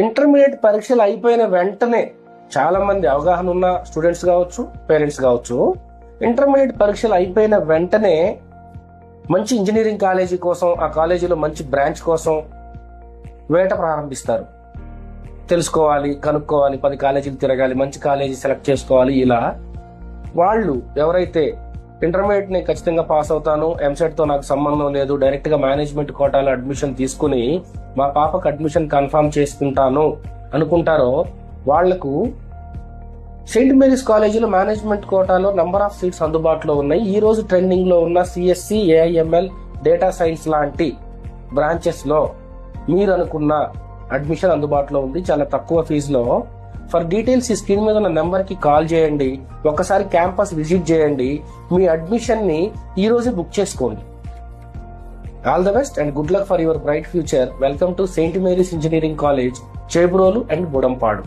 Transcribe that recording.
Intermediate పరీక్షలు అయిపోయిన వెంటనే చాలా మంది అవగాహన ఉన్న స్టూడెంట్స్ కావచ్చు, పేరెంట్స్ కావచ్చు, ఇంటర్మీడియట్ పరీక్షలు అయిపోయిన వెంటనే మంచి ఇంజనీరింగ్ కాలేజీ కోసం, ఆ కాలేజీలో మంచి బ్రాంచ్ కోసం వేట ప్రారంభిస్తారు. తెలుసుకోవాలి, కనుక్కోవాలి, 10 కాలేజీలు తిరగాలి, మంచి కాలేజీ సెలెక్ట్ చేసుకోవాలి. ఇలా వాళ్ళు ఎవరైతే ఇంటర్మీడియట్ ని ఖచ్చితంగా పాస్ అవుతాను, ఎంసెట్ తో నాకు సంబంధం లేదు, డైరెక్ట్ గా మేనేజ్మెంట్ కోటాలో అడ్మిషన్ తీసుకుని మా పాపకు అడ్మిషన్ కన్ఫర్మ్ చేసుకుంటాను అనుకుంటారో వాళ్లకు సెయింట్ మేరీస్ కాలేజీలో మేనేజ్మెంట్ కోటాలో నంబర్ ఆఫ్ సీట్స్ అందుబాటులో ఉన్నాయి. ఈ రోజు ట్రెండింగ్ లో ఉన్న సిఎస్సి, ఏఐఎంఎల్, డేటా సైన్స్ లాంటి బ్రాంచెస్ లో మీరు అనుకున్న అడ్మిషన్ అందుబాటులో ఉంది, చాలా తక్కువ ఫీజులో. ఫర్ డీటెయిల్స్ ఈ స్క్రీన్ మీద ఉన్న నెంబర్ కి కాల్ చేయండి, ఒకసారి క్యాంపస్ విజిట్ చేయండి, మీ అడ్మిషన్ ని ఈ రోజు బుక్ చేసుకోండి. All the best and good luck for your bright future. Welcome to Saint Mary's engineering college, Chebrolu and Budampadu.